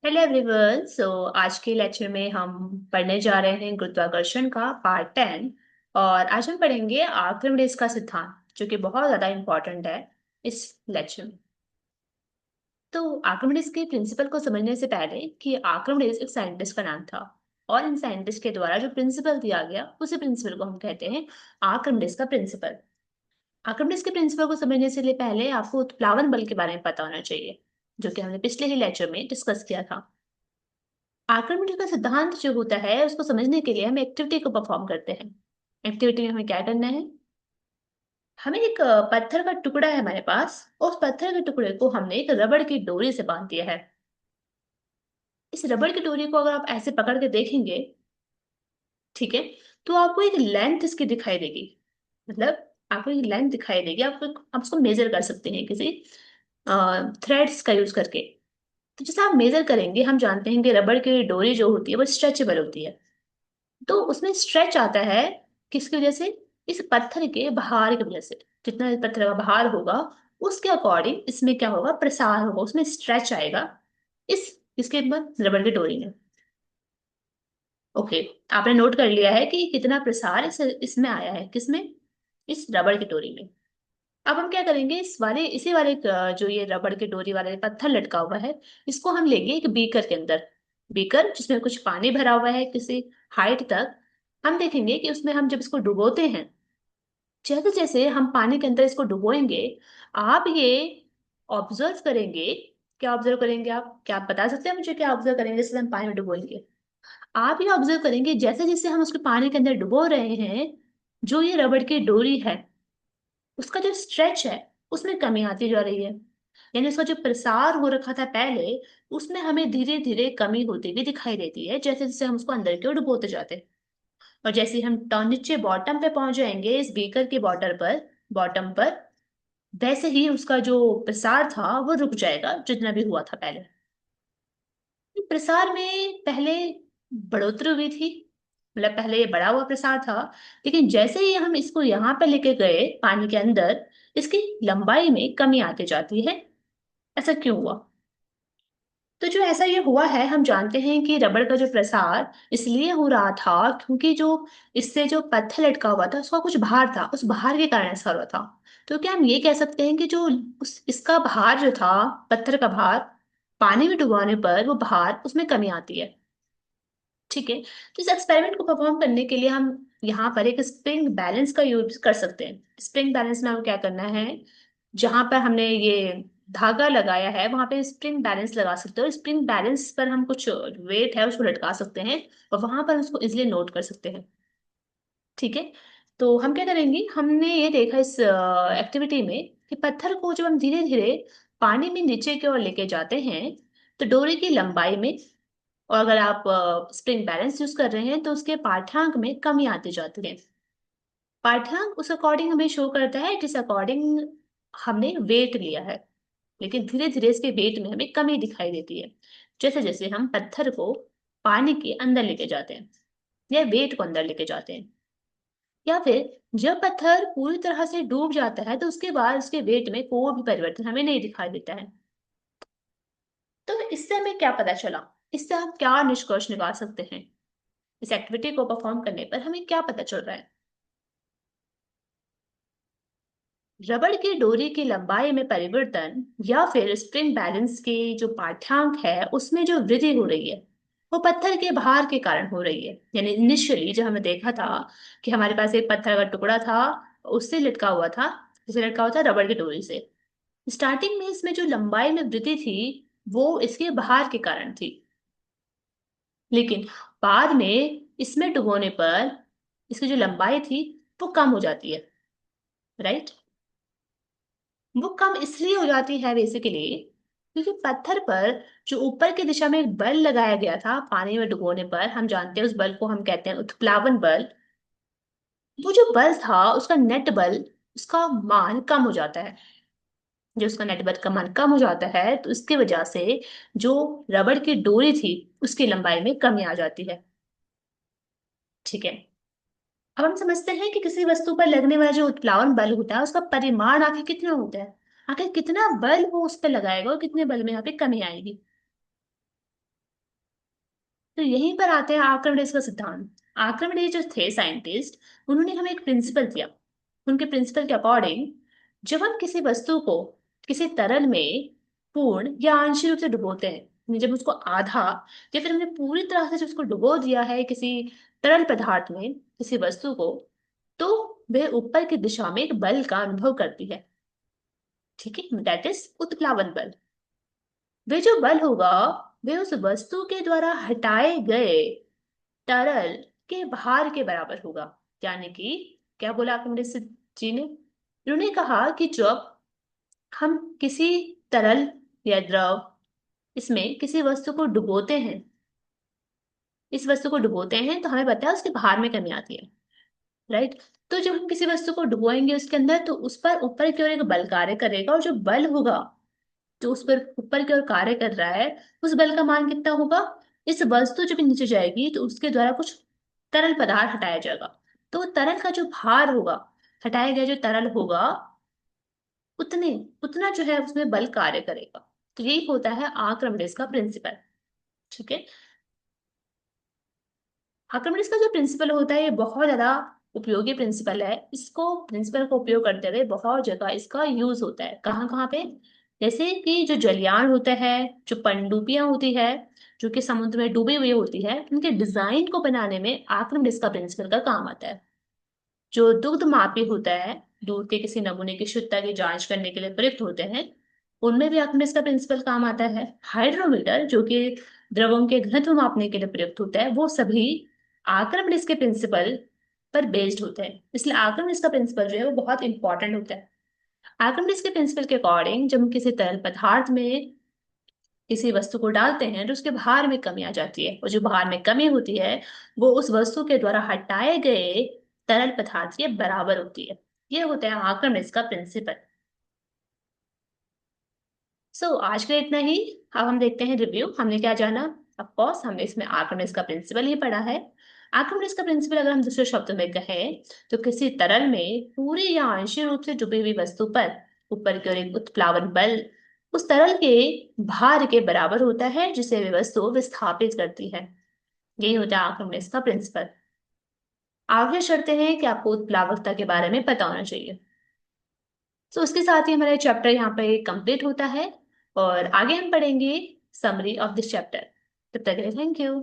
Hello everyone. आज के lecture में हम पढ़ने जा रहे हैं गुरुत्वाकर्षण का पार्ट 10। और आज हम पढ़ेंगे आर्किमिडीज का सिद्धांत जो कि बहुत ज़्यादा इम्पोर्टेंट है इस लेक्चर में। तो आर्किमिडीज के प्रिंसिपल को समझने से पहले कि आर्किमिडीज एक साइंटिस्ट का नाम था और इन साइंटिस्ट के द्वारा जो प्रिंसिपल दिया गया उसी प्रिंसिपल को हम कहते हैं आर्किमिडीज का प्रिंसिपल। आर्किमिडीज के प्रिंसिपल को समझने से पहले आपको उत्प्लावन बल के बारे में पता होना चाहिए जो कि हमने पिछले ही लेक्चर में डिस्कस किया था। आक्रमण का सिद्धांत जो होता है उसको समझने के लिए हम एक्टिविटी को परफॉर्म करते हैं। एक्टिविटी में हमें क्या करना है? हमें एक पत्थर का टुकड़ा है हमारे पास। उस पत्थर के टुकड़े को हमने एक रबड़ की डोरी से बांध दिया है। इस रबड़ की डोरी को अगर आप ऐसे पकड़ के देखेंगे, ठीक है, तो आपको एक लेंथ इसकी दिखाई देगी। मतलब आपको एक लेंथ दिखाई देगी। आप उसको मेजर कर सकते हैं किसी थ्रेड्स का यूज करके। तो जैसे आप मेजर करेंगे, हम जानते हैं कि रबड़ की डोरी जो होती है वो स्ट्रेचेबल होती है। तो उसमें स्ट्रेच आता है किसकी वजह से? इस पत्थर के भार की वजह से। जितना इस पत्थर का भार होगा उसके अकॉर्डिंग इसमें क्या होगा, प्रसार होगा, उसमें स्ट्रेच आएगा इस इसके ऊपर रबड़ की डोरी में। ओके, आपने नोट कर लिया है कि कितना प्रसार इसमें आया है, किसमें? इस रबड़ की डोरी में। अब हम क्या करेंगे, इसी वाले जो ये रबड़ की डोरी वाला ये पत्थर लटका हुआ है, इसको हम लेंगे एक बीकर के अंदर। बीकर जिसमें कुछ पानी भरा हुआ है किसी हाइट तक। हम देखेंगे कि उसमें हम जब इसको डुबोते हैं, जैसे जैसे हम पानी के अंदर इसको डुबोएंगे, आप ये ऑब्जर्व करेंगे। क्या ऑब्जर्व करेंगे आप? क्या आप बता सकते हैं मुझे क्या ऑब्जर्व करेंगे जैसे हम पानी में डुबोएंगे? आप ये ऑब्जर्व करेंगे जैसे जैसे हम उसके पानी के अंदर डुबो रहे हैं, जो ये रबड़ की डोरी है उसका जो स्ट्रेच है उसमें कमी आती जा रही है। यानी उसका जो प्रसार हो रखा था पहले, उसमें हमें धीरे धीरे कमी होती हुई दिखाई देती है जैसे जैसे हम उसको अंदर की ओर डुबोते जाते हैं। और जैसे ही हम नीचे बॉटम पे पहुंच जाएंगे इस बीकर के बॉटम पर, वैसे ही उसका जो प्रसार था वो रुक जाएगा जितना भी हुआ था पहले। प्रसार में पहले बढ़ोतरी हुई थी, मतलब पहले ये बढ़ा हुआ प्रसार था। लेकिन जैसे ही हम इसको यहाँ पे लेके गए पानी के अंदर, इसकी लंबाई में कमी आती जाती है। ऐसा क्यों हुआ? तो जो ऐसा ये हुआ है, हम जानते हैं कि रबड़ का जो प्रसार इसलिए हो रहा था क्योंकि जो इससे जो पत्थर लटका हुआ था उसका कुछ भार था, उस भार के कारण ऐसा हो रहा था। तो क्या हम ये कह सकते हैं कि जो उस इसका भार जो था, पत्थर का भार, पानी में डुबाने पर वो भार उसमें कमी आती है। ठीक है, तो इस एक्सपेरिमेंट को परफॉर्म करने के लिए हम यहाँ पर एक स्प्रिंग बैलेंस का यूज कर सकते हैं। स्प्रिंग बैलेंस में हमें क्या करना है, जहां पर हमने ये धागा लगाया है वहां पे स्प्रिंग बैलेंस लगा सकते हो। स्प्रिंग बैलेंस पर हम कुछ वेट है उसको लटका सकते हैं और वहां पर उसको इजिली नोट कर सकते हैं। ठीक है, तो हम क्या करेंगे, हमने ये देखा इस एक्टिविटी में कि पत्थर को जब हम धीरे धीरे पानी में नीचे की ओर लेके जाते हैं तो डोरी की लंबाई में, और अगर आप स्प्रिंग बैलेंस यूज कर रहे हैं तो उसके पाठ्यांक में कमी आती जाती है। पाठ्यांक उस अकॉर्डिंग हमें शो करता है जिस अकॉर्डिंग हमने वेट लिया है। लेकिन धीरे धीरे इसके वेट में हमें कमी दिखाई देती है जैसे जैसे हम पत्थर को पानी के अंदर लेके जाते हैं या वेट को अंदर लेके जाते हैं। या फिर जब पत्थर पूरी तरह से डूब जाता है तो उसके बाद उसके वेट में कोई भी परिवर्तन हमें नहीं दिखाई देता है। तो इससे हमें क्या पता चला? इससे हम क्या निष्कर्ष निकाल सकते हैं? इस एक्टिविटी को परफॉर्म करने पर हमें क्या पता चल रहा है? रबड़ की डोरी की लंबाई में परिवर्तन या फिर स्प्रिंग बैलेंस के जो पाठ्यांक है उसमें जो वृद्धि हो रही है वो पत्थर के भार के कारण हो रही है। यानी इनिशियली जब हमने देखा था कि हमारे पास एक पत्थर का टुकड़ा था, उससे लटका हुआ था, जिसे लटका हुआ था रबड़ की डोरी से। स्टार्टिंग में इसमें जो लंबाई में वृद्धि थी वो इसके भार के कारण थी। लेकिन बाद में इसमें डुबोने पर इसकी जो लंबाई थी वो कम हो जाती है। राइट? वो कम इसलिए हो जाती है बेसिकली क्योंकि पत्थर पर जो ऊपर की दिशा में एक बल लगाया गया था पानी में डुबोने पर, हम जानते हैं उस बल को हम कहते हैं उत्प्लावन बल। वो जो बल था उसका नेट बल, उसका मान कम हो जाता है। जो उसका नेट बल का मान कम हो जाता है तो इसकी वजह से जो रबड़ की डोरी थी उसकी लंबाई में कमी आ जाती है। ठीक है, अब हम समझते हैं कि किसी वस्तु पर लगने वाला जो उत्प्लावन बल होता है उसका परिमाण आखिर कितना होता है। आखिर कितना बल वो उस पर लगाएगा और कितने बल में यहाँ पे कमी आएगी। तो यहीं पर आते हैं आर्किमिडीज का सिद्धांत। आर्किमिडीज जो थे साइंटिस्ट, उन्होंने हमें एक प्रिंसिपल दिया। उनके प्रिंसिपल के अकॉर्डिंग जब हम किसी वस्तु को किसी तरल में पूर्ण या आंशिक रूप से डुबोते हैं, यानी जब उसको आधा या फिर हमने पूरी तरह से उसको डुबो दिया है किसी तरल पदार्थ में, किसी वस्तु को, तो वह ऊपर की दिशा में एक बल का अनुभव करती है। ठीक है, दैट इज उत्प्लावन बल। वह जो बल होगा वह उस वस्तु के द्वारा हटाए गए तरल के भार के बराबर होगा। यानी कि क्या बोला आर्किमिडीज जी ने? उन्होंने कहा कि जब हम किसी तरल या द्रव इसमें किसी वस्तु को डुबोते हैं, इस वस्तु को डुबोते हैं तो हमें पता है उसके भार में कमी आती है, राइट? तो जब हम किसी वस्तु को डुबोएंगे उसके अंदर, तो उस पर ऊपर की ओर एक बल कार्य करेगा, और जो बल होगा जो उस पर ऊपर की ओर कार्य कर रहा है, उस बल का मान कितना होगा? इस वस्तु जब नीचे जाएगी तो उसके द्वारा कुछ तरल पदार्थ हटाया जाएगा, तो तरल का जो भार होगा, हटाया गया जो तरल होगा, उतने उतना जो है उसमें बल कार्य करेगा। तो यही होता है आर्किमिडीज का प्रिंसिपल। ठीक है, आर्किमिडीज का जो प्रिंसिपल होता है ये बहुत ज्यादा उपयोगी प्रिंसिपल है। इसको प्रिंसिपल को उपयोग करते हुए बहुत जगह इसका यूज होता है। कहाँ कहाँ पे? जैसे कि जो जलयान होता है, जो पनडुब्बियां होती है, जो कि समुद्र में डूबी हुई होती है, उनके डिजाइन को बनाने में आर्किमिडीज का प्रिंसिपल का काम आता है। जो दुग्ध मापी होता है, दूध के किसी नमूने की शुद्धता की जांच करने के लिए प्रयुक्त होते हैं, उनमें भी आर्किमिडीज का प्रिंसिपल काम आता है। हाइड्रोमीटर जो कि द्रवों के घनत्व मापने के लिए प्रयुक्त होता है, वो सभी आर्किमिडीज के प्रिंसिपल पर बेस्ड होते हैं। इसलिए आर्किमिडीज का प्रिंसिपल जो है वो बहुत इंपॉर्टेंट होता है। आर्किमिडीज के प्रिंसिपल के अकॉर्डिंग जब हम किसी तरल पदार्थ में किसी वस्तु को डालते हैं तो उसके भार में कमी आ जाती है, और जो भार में कमी होती है वो उस वस्तु के द्वारा हटाए गए तरल पदार्थ के बराबर होती है। ये होता है आर्किमिडीज का प्रिंसिपल। आज के लिए इतना ही। अब हम देखते हैं रिव्यू, हमने क्या जाना। ऑफ कोर्स हमने इसमें आर्किमिडीज का प्रिंसिपल ही पढ़ा है। आर्किमिडीज का प्रिंसिपल अगर हम दूसरे शब्दों में कहें तो किसी तरल में पूरी या आंशिक रूप से डूबी हुई वस्तु पर ऊपर की ओर एक उत्प्लावन बल उस तरल के भार के बराबर होता है जिसे वे वस्तु विस्थापित करती है। यही होता है आर्किमिडीज का प्रिंसिपल। आगे चलते हैं कि आपको उत्प्लावकता के बारे में पता होना चाहिए। उसके साथ ही हमारा चैप्टर यहाँ पे कंप्लीट होता है, और आगे हम पढ़ेंगे समरी ऑफ दिस चैप्टर। तब तक के लिए थैंक यू।